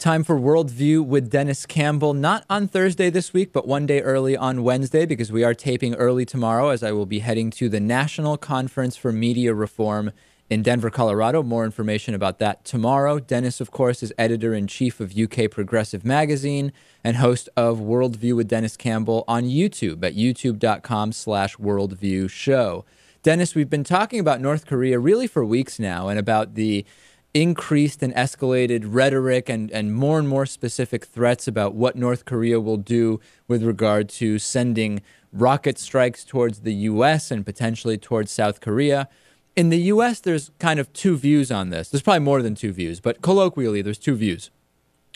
time for Worldview with Dennis Campbell, not on Thursday this week, but one day early on Wednesday, because we are taping early tomorrow as I will be heading to the National Conference for Media Reform in Denver, Colorado. More information about that tomorrow. Dennis, of course, is editor-in-chief of UK Progressive Magazine and host of Worldview with Dennis Campbell on YouTube at youtube.com/worldview show. Dennis, we've been talking about North Korea really for weeks now and about the increased and escalated rhetoric and more specific threats about what North Korea will do with regard to sending rocket strikes towards the U.S. and potentially towards South Korea. In the U.S., there's kind of two views on this. There's probably more than two views, but colloquially, there's two views.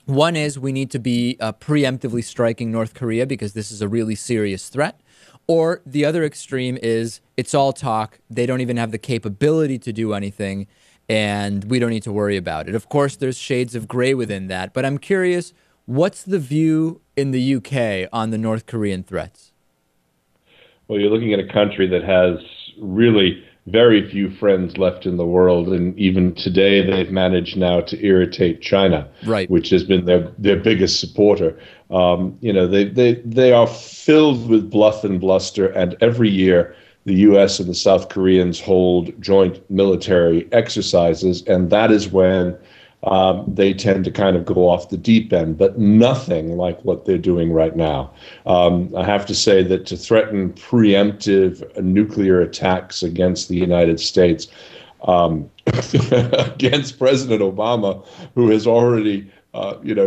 One is we need to be preemptively striking North Korea because this is a really serious threat. Or the other extreme is it's all talk. They don't even have the capability to do anything, and we don't need to worry about it. Of course, there's shades of gray within that, but I'm curious, what's the view in the UK on the North Korean threats? Well, you're looking at a country that has really very few friends left in the world, and even today they've managed now to irritate China, right, which has been their biggest supporter. They are filled with bluff and bluster, and every year the U.S. and the South Koreans hold joint military exercises, and that is when they tend to kind of go off the deep end, but nothing like what they're doing right now. I have to say that to threaten preemptive nuclear attacks against the United States, against President Obama, who has already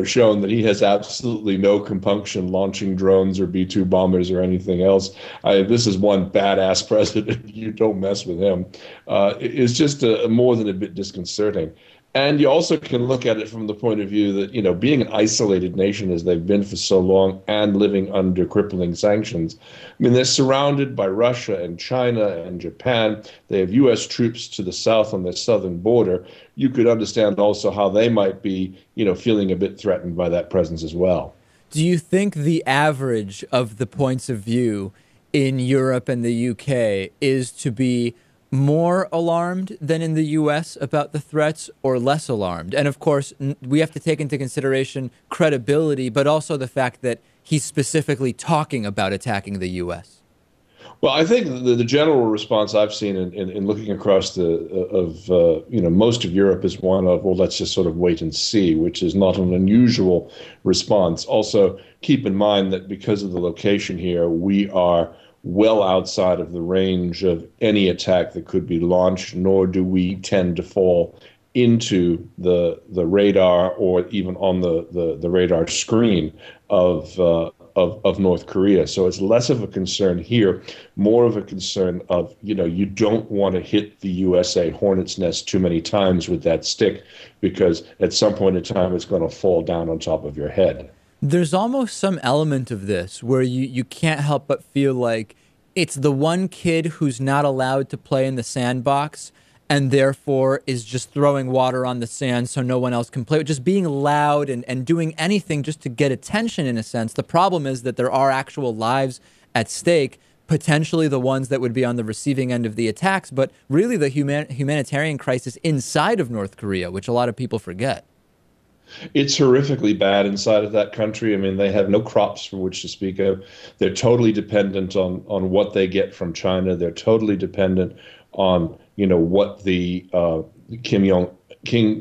shown that he has absolutely no compunction launching drones or B-2 bombers or anything else. This is one badass president. You don't mess with him. It's just more than a bit disconcerting. And you also can look at it from the point of view that, being an isolated nation as they've been for so long and living under crippling sanctions, I mean, they're surrounded by Russia and China and Japan. They have U.S. troops to the south on their southern border. You could understand also how they might be, feeling a bit threatened by that presence as well. Do you think the average of the points of view in Europe and the UK is to be more alarmed than in the U.S. about the threats or less alarmed? And of course, we have to take into consideration credibility, but also the fact that he's specifically talking about attacking the U.S. Well, I think the general response I've seen in looking across most of Europe is one of, well, let's just sort of wait and see, which is not an unusual response. Also, keep in mind that because of the location here, we are well outside of the range of any attack that could be launched, nor do we tend to fall into the radar or even on the radar screen of North Korea. So it's less of a concern here, more of a concern of, you don't want to hit the USA hornet's nest too many times with that stick, because at some point in time it's going to fall down on top of your head. There's almost some element of this where you can't help but feel like it's the one kid who's not allowed to play in the sandbox and therefore is just throwing water on the sand so no one else can play. Just being loud and doing anything just to get attention in a sense. The problem is that there are actual lives at stake, potentially the ones that would be on the receiving end of the attacks, but really the humanitarian crisis inside of North Korea, which a lot of people forget. It's horrifically bad inside of that country. I mean, they have no crops from which to speak of. They're totally dependent on what they get from China. They're totally dependent on, what the Kim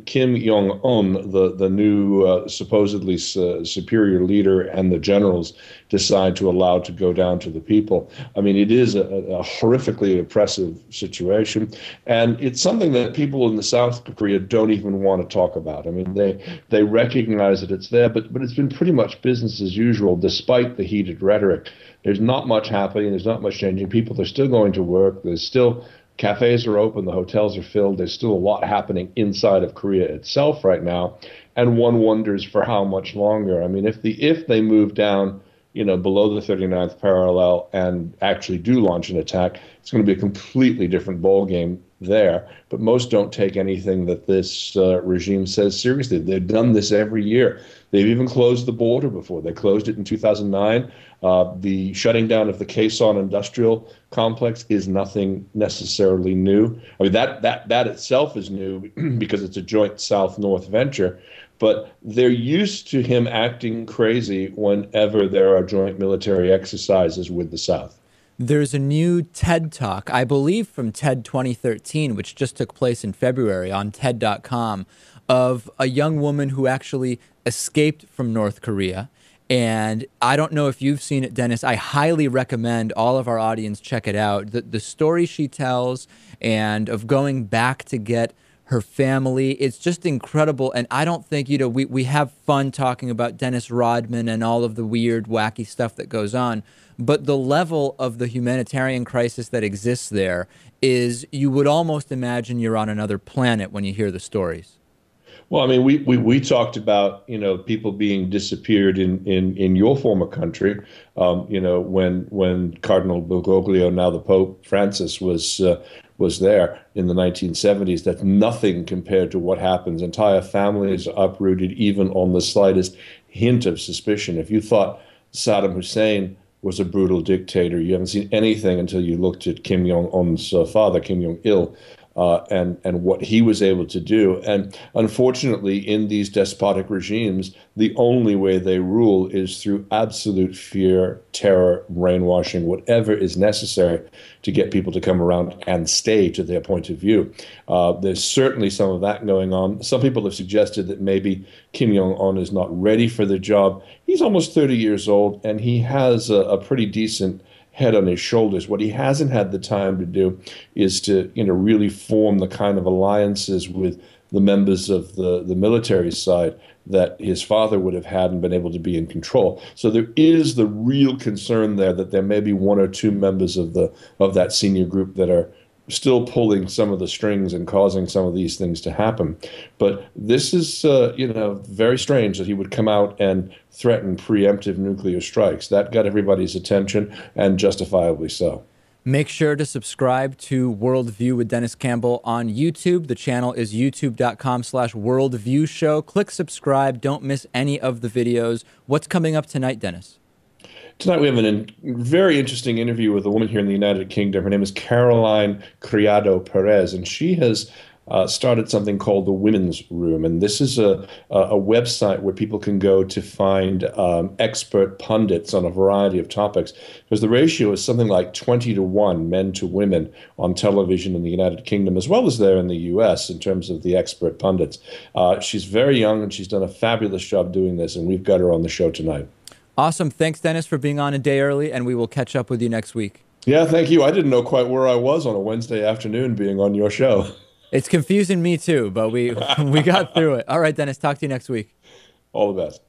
Jong-un, the new supposedly superior leader, and the generals decide to allow to go down to the people. I mean, it is a horrifically oppressive situation, and it's something that people in the South Korea don't even want to talk about. I mean, they recognize that it's there, but it's been pretty much business as usual, despite the heated rhetoric. There's not much happening. There's not much changing. People are still going to work. There's still cafes are open, the hotels are filled. There's still a lot happening inside of Korea itself right now, and one wonders for how much longer. I mean, if they move down, below the 39th parallel and actually do launch an attack, it's going to be a completely different ball game there, but most don't take anything that this regime says seriously. They've done this every year. They've even closed the border before. They closed it in 2009. The shutting down of the Khe Sanh industrial complex is nothing necessarily new. I mean, that itself is new because it's a joint South-North venture. But they're used to him acting crazy whenever there are joint military exercises with the South. There's a new TED Talk, I believe from TED 2013, which just took place in February on TED.com, of a young woman who actually escaped from North Korea. And I don't know if you've seen it, Dennis. I highly recommend all of our audience check it out. The story she tells and of going back to get her family, it's just incredible. And I don't think, we have fun talking about Dennis Rodman and all of the weird, wacky stuff that goes on. But the level of the humanitarian crisis that exists there is, you would almost imagine you're on another planet when you hear the stories. Well, I mean, we talked about, people being disappeared in your former country, when Cardinal Bergoglio, now the Pope Francis, was there in the 1970s. That's nothing compared to what happens. Entire families are uprooted, even on the slightest hint of suspicion. If you thought Saddam Hussein was a brutal dictator, you haven't seen anything until you looked at Kim Jong-un's father, Kim Jong-il. And what he was able to do. And unfortunately, in these despotic regimes, the only way they rule is through absolute fear, terror, brainwashing, whatever is necessary to get people to come around and stay to their point of view. There's certainly some of that going on. Some people have suggested that maybe Kim Jong-un is not ready for the job. He's almost 30 years old, and he has a pretty decent head on his shoulders. What he hasn't had the time to do is to, really form the kind of alliances with the members of the military side that his father would have had and been able to be in control. So there is the real concern there that there may be one or two members of that senior group that are still pulling some of the strings and causing some of these things to happen. But this is, very strange that he would come out and threaten preemptive nuclear strikes. That got everybody's attention, and justifiably so. Make sure to subscribe to Worldview with Dennis Campbell on YouTube. The channel is youtube.com/worldview show. Click subscribe. Don't miss any of the videos. What's coming up tonight, Dennis? Tonight we have a very interesting interview with a woman here in the United Kingdom. Her name is Caroline Criado Perez, and she has started something called the Women's Room. And this is a website where people can go to find expert pundits on a variety of topics, because the ratio is something like 20-1 men to women on television in the United Kingdom, as well as there in the U.S. in terms of the expert pundits. She's very young, and she's done a fabulous job doing this, and we've got her on the show tonight. Awesome. Thanks, Dennis, for being on a day early, and we will catch up with you next week. Yeah, thank you. I didn't know quite where I was on a Wednesday afternoon being on your show. It's confusing me too, but we got through it. All right, Dennis, talk to you next week. All the best.